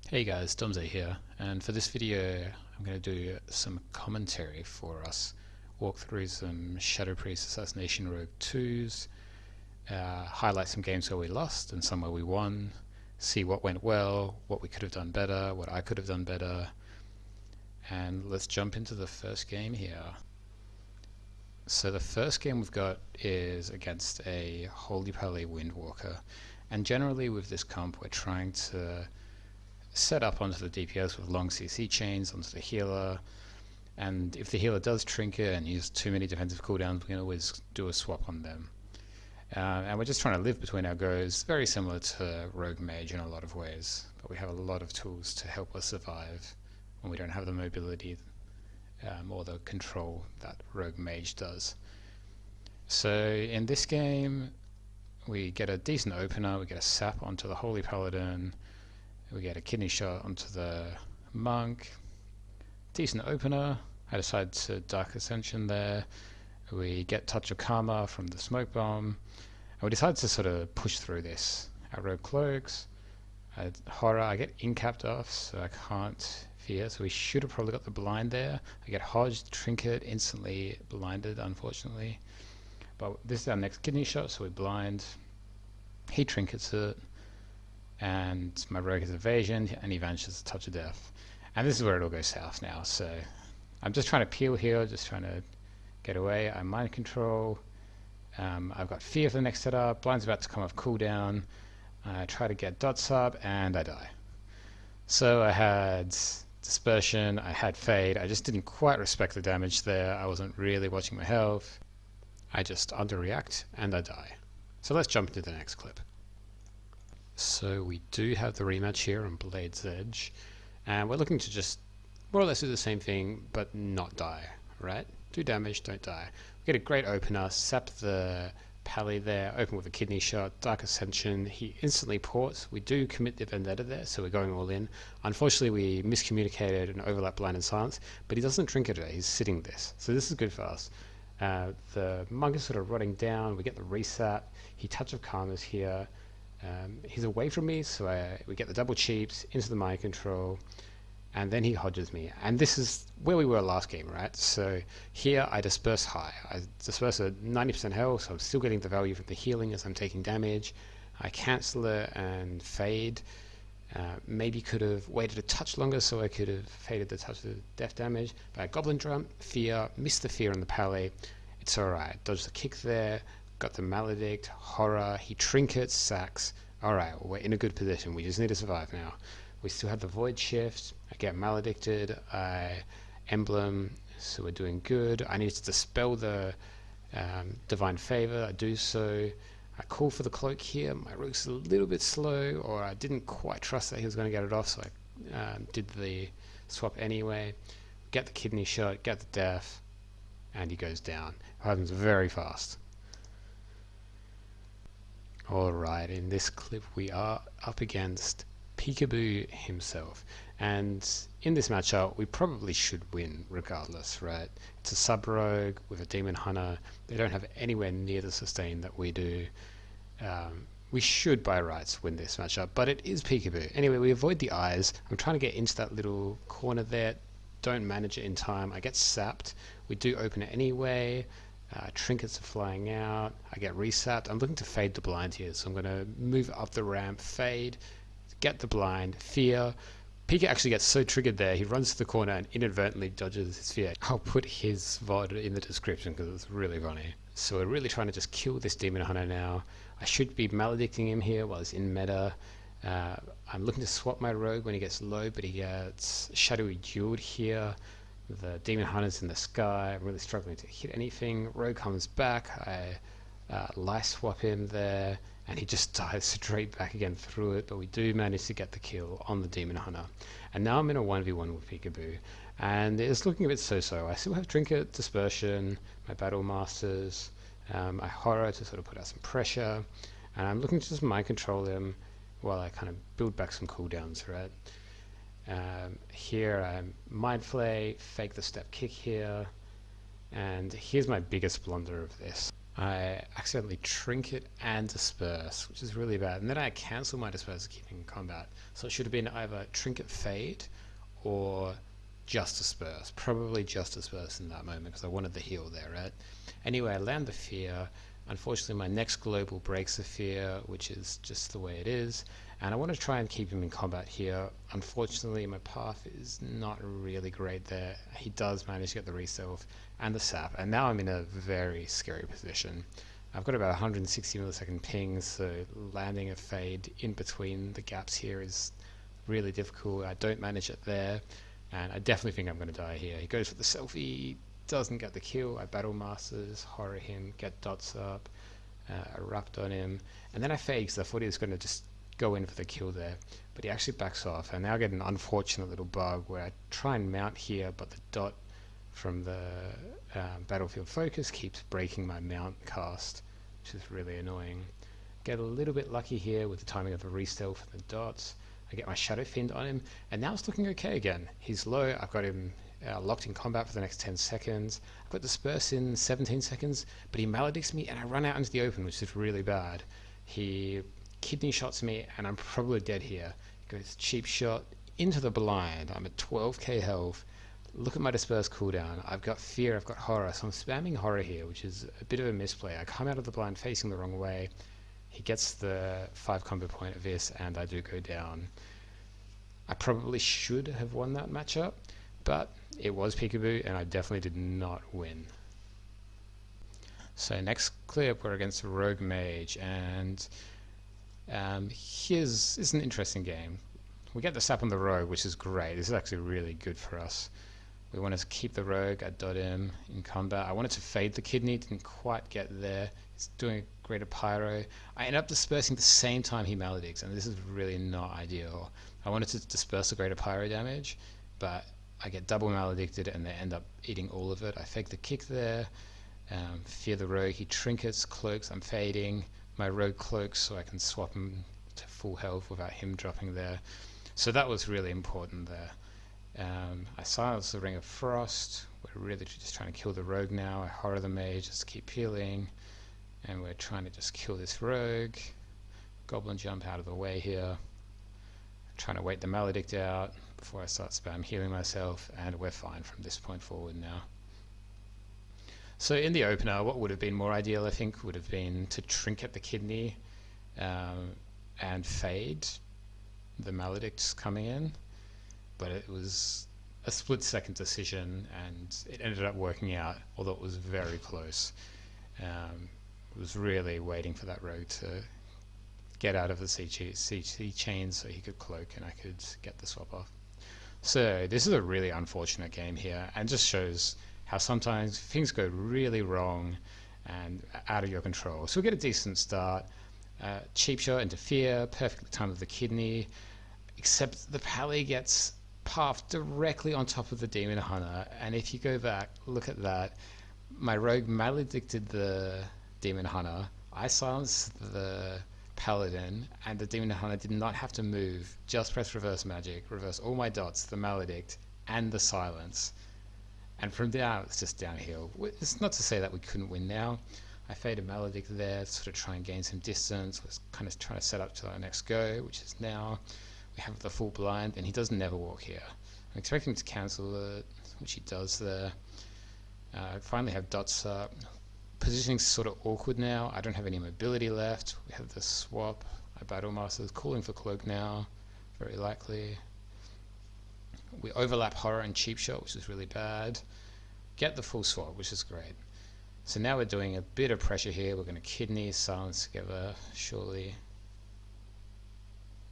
Hey guys, Domze here, and for this video I'm going to do some commentary for us, walk through some Shadow Priest Assassination Rogue 2s, highlight some games where we lost and some where we won, see what went well, what we could have done better, what I could have done better, and let's jump into the first game here. So the first game we've got is against a Holy Pally Windwalker, and generally with this comp we're trying to set up onto the DPS with long CC chains onto the healer, and if the healer does trinket and use too many defensive cooldowns, we can always do a swap on them. And we're just trying to live between our goes, very similar to Rogue Mage in a lot of ways, but we have a lot of tools to help us survive when we don't have the mobility or the control that Rogue Mage does. So in this game we get a decent opener, we get a sap onto the Holy Paladin, we get a kidney shot onto the monk, decent opener. I decide to Dark Ascension there. We get Touch of Karma from the smoke bomb, and we decide to sort of push through this. Our rogue cloaks, horror, I get incapped off, so I can't fear, so we should have probably got the blind there. I get hodged, trinket, instantly blinded unfortunately. But this is our next kidney shot, so we blind. He trinkets it, and my rogue has evasion, and he vanishes the Touch of Death. And this is where it all goes south now, so I'm just trying to peel here, just trying to get away. I mind control, I've got fear for the next setup, blind's about to come off cooldown, I try to get dots up, and I die. So I had dispersion, I had fade, I just didn't quite respect the damage there, I wasn't really watching my health, I just underreact, and I die. So let's jump into the next clip. So we do have the rematch here on Blade's Edge, and we're looking to just more or less do the same thing but not die, right? Do damage, don't die. We get a great opener, sap the Pally there, open with a kidney shot, Dark Ascension, he instantly ports. We do commit the Vendetta there, so we're going all in. Unfortunately we miscommunicated and overlap blind and silence, but he doesn't trinket it, he's sitting this. So this is good for us. The monk is sort of rotting down, we get the resap, he Touch of Karma's here. He's away from me, so we get the double cheeps into the mind control, and then he hodges me. And this is where we were last game, right? So here I disperse high. I disperse at 90% health, so I'm still getting the value from the healing as I'm taking damage. I cancel it and fade. Maybe could have waited a touch longer so I could have faded the Touch of Death damage. But I Goblin Drum, fear, missed the fear on the Pally. It's alright. Dodge the kick there. Got the Maledict, horror, he trinkets, sacks. Alright, well, we're in a good position, we just need to survive now. We still have the Void Shift, I get Maledicted, I Emblem, so we're doing good. I need to dispel the Divine Favor, I do so. I call for the cloak here, my rogue's a little bit slow, or I didn't quite trust that he was going to get it off, so I did the swap anyway. Get the kidney shot, get the death, and he goes down. It happens very fast. Alright, in this clip we are up against Pikaboo himself, and in this matchup we probably should win regardless, right? It's a sub-rogue with a Demon Hunter, they don't have anywhere near the sustain that we do. We should by rights win this matchup, but it is Pikaboo. Anyway, we avoid the eyes, I'm trying to get into that little corner there, don't manage it in time, I get sapped, we do open it anyway. Trinkets are flying out, I get resapped. I'm looking to fade the blind here, so I'm going to move up the ramp, fade, get the blind, fear. Pika actually gets so triggered there, he runs to the corner and inadvertently dodges his fear. I'll put his VOD in the description because it's really funny. So we're really trying to just kill this Demon Hunter now. I should be maledicting him here while he's in meta. I'm looking to swap my rogue when he gets low, but he gets Shadowy Dueled here. The Demon Hunter's in the sky, I'm really struggling to hit anything. Rogue comes back, I life swap him there, and he just dives straight back again through it, but we do manage to get the kill on the Demon Hunter. And now I'm in a 1v1 with Pikaboo, and it's looking a bit so-so. I still have Trinket, Dispersion, my Battle Masters, my Horror to sort of put out some pressure, and I'm looking to just mind control him while I kind of build back some cooldowns, right? Here I'm Mind Flay, fake the step kick here, and here's my biggest blunder of this. I accidentally trinket and disperse, which is really bad. And then I cancel my disperse to keep in combat. So it should have been either trinket fade or just disperse. Probably just disperse in that moment because I wanted the heal there, right? Anyway, I land the fear. Unfortunately, my next global breaks the fear, which is just the way it is. And I want to try and keep him in combat here. Unfortunately, my path is not really great there. He does manage to get the reself and the sap, and now I'm in a very scary position. I've got about 160 millisecond ping, so landing a fade in between the gaps here is really difficult. I don't manage it there, and I definitely think I'm going to die here. He goes for the selfie, doesn't get the kill. I battle masters, horror him, get dots up, erupt on him, and then I fade because I thought he was going to just go in for the kill there, but he actually backs off. I now get an unfortunate little bug where I try and mount here, but the dot from the battlefield focus keeps breaking my mount cast, which is really annoying. Get a little bit lucky here with the timing of the re-stealth for the dots. I get my shadow fiend on him, and now it's looking okay again. He's low. I've got him locked in combat for the next 10 seconds. I've got disperse in 17 seconds, but he maledicts me and I run out into the open, which is really bad. He kidney shots me and I'm probably dead here. He goes cheap shot into the blind. I'm at 12k health. Look at my disperse cooldown. I've got fear, I've got horror, so I'm spamming horror here, which is a bit of a misplay. I come out of the blind facing the wrong way. He gets the 5 combo point of this, and I do go down. I probably should have won that matchup, but it was Pikaboo, and I definitely did not win. So next clip, we're against a rogue mage, and here's an interesting game. We get the sap on the rogue, which is great. This is actually really good for us. We wanted to keep the rogue at .m in combat. I wanted to fade the kidney, didn't quite get there. He's doing a greater pyro. I end up dispersing the same time he maledicts, and this is really not ideal. I wanted to disperse the greater pyro damage, but I get double maledicted and they end up eating all of it. I fake the kick there, fear the rogue. He trinkets, cloaks, I'm fading. My rogue cloaks so I can swap him to full health without him dropping there. So that was really important there. I silence the Ring of Frost. We're really just trying to kill the rogue now. I horror the mage, just keep healing. And we're trying to just kill this rogue. Goblin jump out of the way here. Trying to wait the maledict out before I start spam healing myself, and we're fine from this point forward now. So in the opener, what would have been more ideal, I think, would have been to trinket the kidney and fade the maledicts coming in. But it was a split-second decision, and it ended up working out, although it was very close. It was really waiting for that rogue to get out of the CC chain so he could cloak and I could get the swap off. So this is a really unfortunate game here, and just shows how sometimes things go really wrong and out of your control. So we get a decent start. Cheap shot into fear, perfect time of the kidney, except the pally gets path directly on top of the demon hunter, and if you go back, look at that. My rogue maledicted the demon hunter, I silenced the paladin, and the demon hunter did not have to move, just press reverse magic, reverse all my dots, the maledict and the silence, and from there it's just downhill. It's not to say that we couldn't win now. I fade a maledict there, sort of try and gain some distance, was kind of trying to set up to our next go, which is now. We have the full blind, and he does never walk here. I'm expecting him to cancel it, which he does there. Finally have dots up. Positioning's sort of awkward now. I don't have any mobility left. We have the swap. I battle masters, calling for cloak now, very likely. We overlap horror and cheap shot, which is really bad. Get the full swap, which is great. So now we're doing a bit of pressure here. We're going to kidney, silence together, surely.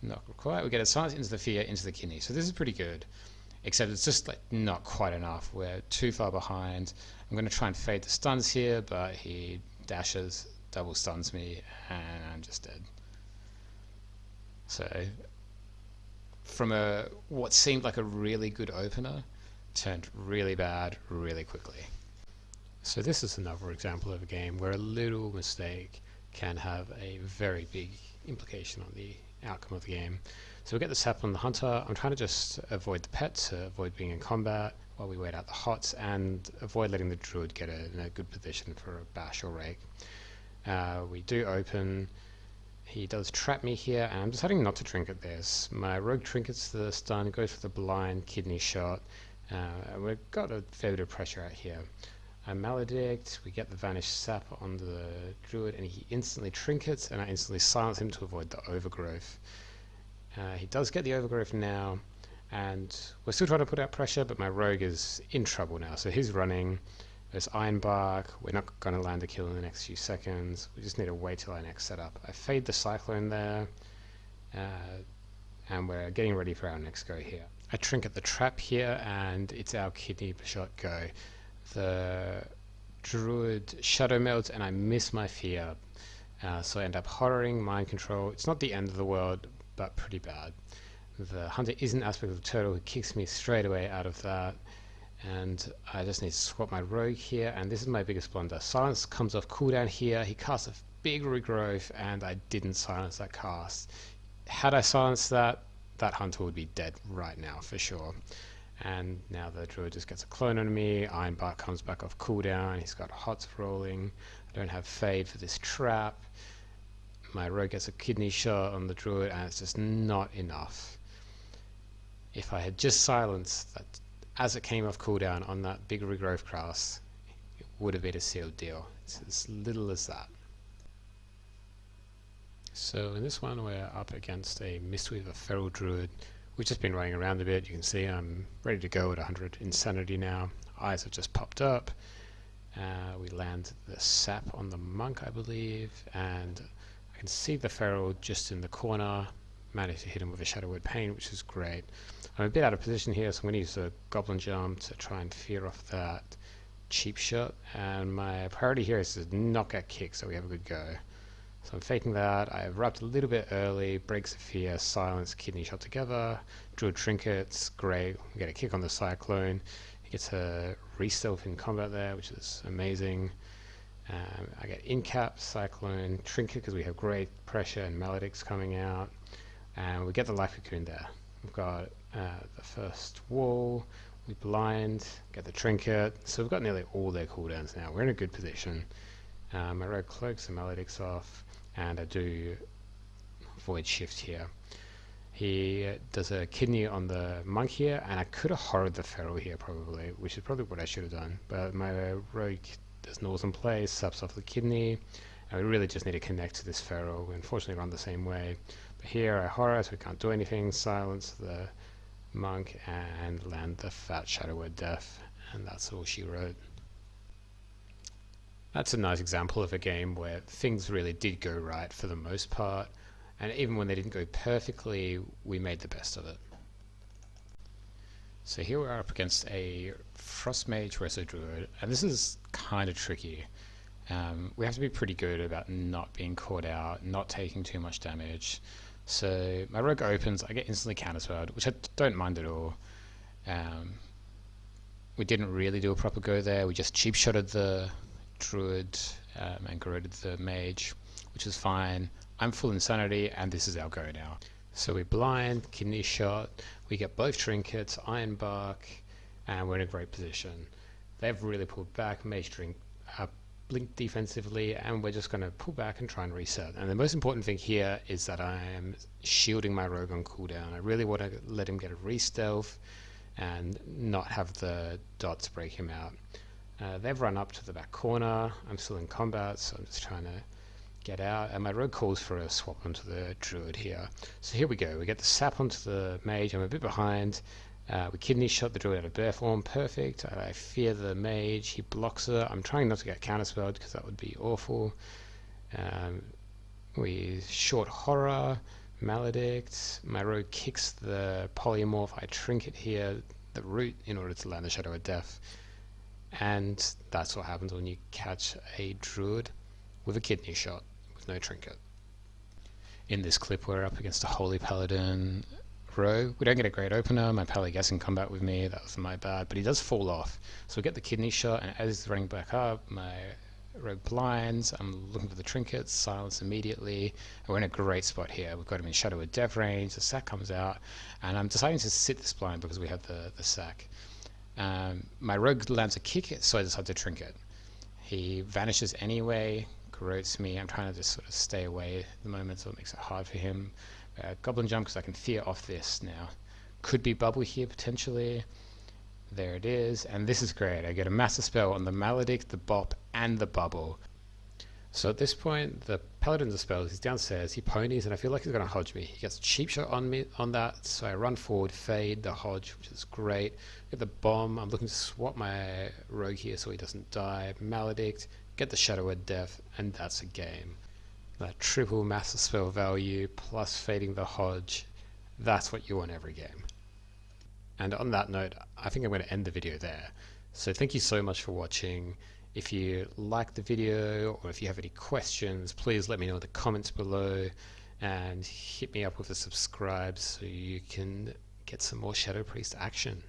Not quite. We get a silence into the fear, into the kidney. So this is pretty good, except it's just like not quite enough. We're too far behind. I'm going to try and fade the stuns here, but he dashes, double stuns me, and I'm just dead. So from what seemed like a really good opener, turned really bad really quickly. So this is another example of a game where a little mistake can have a very big implication on the outcome of the game. So we get the sap on the hunter. I'm trying to just avoid the pet to avoid being in combat. while we wait out the hots and avoid letting the druid get in a good position for a bash or rake. We do open. He does trap me here, and I'm deciding not to trinket this. My rogue trinkets the stun, goes for the blind kidney shot. We've got a fair bit of pressure out here. I maledict, we get the vanished sap on the druid, and he instantly trinkets, and I instantly silence him to avoid the overgrowth. He does get the overgrowth now, and we're still trying to put out pressure, but my rogue is in trouble now. So he's running. There's Ironbark. We're not going to land a kill in the next few seconds. We just need to wait till our next setup. I fade the Cyclone there, and we're getting ready for our next go here. I trinket the trap here, and it's our kidney shot go. The druid shadow melts, and I miss my fear. So I end up horroring, mind control. It's not the end of the world, but pretty bad. The hunter is an aspect of the turtle who kicks me straight away out of that. And I just need to swap my rogue here, and this is my biggest blunder. Silence comes off cooldown here. He casts a big regrowth, and I didn't silence that cast. Had I silenced that, that hunter would be dead right now for sure. And now the druid just gets a clone on me. Ironbark comes back off cooldown. He's got hots rolling. I don't have fade for this trap. My rogue gets a kidney shot on the druid, and it's just not enough. If I had just silenced that as it came off cooldown on that big regrowth class, it would have been a sealed deal. It's as little as that. So in this one we're up against a Mistweaver Feral Druid. We've just been running around a bit. You can see I'm ready to go at 100 Insanity now. Eyes have just popped up. We land the sap on the monk, I believe, and I can see the Feral just in the corner. Managed to hit him with a Shadow Word Pain, which is great. I'm a bit out of position here, so I'm going to use a Goblin Jump to try and fear off that cheap shot. And my priority here is to not get kicked, so we have a good go. So I'm faking that. I erupt a little bit early, breaks of fear, silence, kidney shot together. Druid trinkets, great. We get a kick on the Cyclone. He gets a re-stealth in combat there, which is amazing. I get in-cap, Cyclone, trinket because we have great pressure and Maledicts coming out. And we get the Life Cocoon there. We've got the first wall, we blind, get the trinket. So we've got nearly all their cooldowns now. We're in a good position. My rogue cloaks the Maledicts off, and I do Void Shift here. He does a kidney on the monk here, and I could have horrored the feral here probably, which is probably what I should have done. But my rogue does Northern Play, subs off the kidney, and we really just need to connect to this feral. We unfortunately run the same way. But here I horror, so we can't do anything, silence the monk, and land the fat Shadow Word Death, and that's all she wrote. That's a nice example of a game where things really did go right for the most part, and even when they didn't go perfectly, we made the best of it. So here we are up against a Frost Mage Reso Druid, and this is kind of tricky. We have to be pretty good about not being caught out, not taking too much damage. So my rogue opens, I get instantly counterspelled, which I don't mind at all. We didn't really do a proper go there, we just cheap shotted the druid and corroded the mage, which is fine. I'm full insanity, and this is our go now. So we blind, kidney shot, we get both trinkets, Ironbark, and we're in a great position. They've really pulled back, mage blink defensively, and we're just going to pull back and try and reset. And the most important thing here is that I am shielding my rogue on cooldown. I really want to let him get a re-stealth and not have the dots break him out. They've run up to the back corner. I'm still in combat, so I'm just trying to get out, and my rogue calls for a swap onto the druid here. So here we go, we get the sap onto the mage. I'm a bit behind. We kidney shot the druid out of bear form, perfect. I fear the mage, he blocks her. I'm trying not to get counterspelled because that would be awful. We short horror, maledict. My rogue kicks the polymorph. I trinket here the root in order to land the Shadow of Death. And that's what happens when you catch a druid with a kidney shot with no trinket. In this clip we're up against a Holy Paladin rogue. We don't get a great opener. My pally gets in combat with me, that was my bad, but he does fall off. So we get the kidney shot, and as he's running back up, my rogue blinds. I'm looking for the trinkets, silence immediately, and we're in a great spot here. We've got him in Shadow of Death range, the sack comes out, and I'm deciding to sit this blind because we have the sack. My rogue lands a kick, so I decide to trinket. He vanishes anyway, corrodes me. I'm trying to just sort of stay away at the moment, so it makes it hard for him. Goblin jump, because I can fear off this now. Could be bubble here potentially. There it is, and this is great. I get a master spell on the Maledict, the Bop, and the Bubble. So at this point, the Paladin's a spell. He's downstairs, he ponies, and I feel like he's going to hodge me. He gets a cheap shot on me on that, so I run forward, fade the hodge, which is great. Get the bomb. I'm looking to swap my rogue here so he doesn't die. Maledict, get the Shadow of Death, and that's a game. That triple master spell value plus fading the hodge, that's what you want every game. And on that note, I think I'm going to end the video there. So thank you so much for watching. If you liked the video or if you have any questions, please let me know in the comments below, and hit me up with a subscribe so you can get some more Shadow Priest action.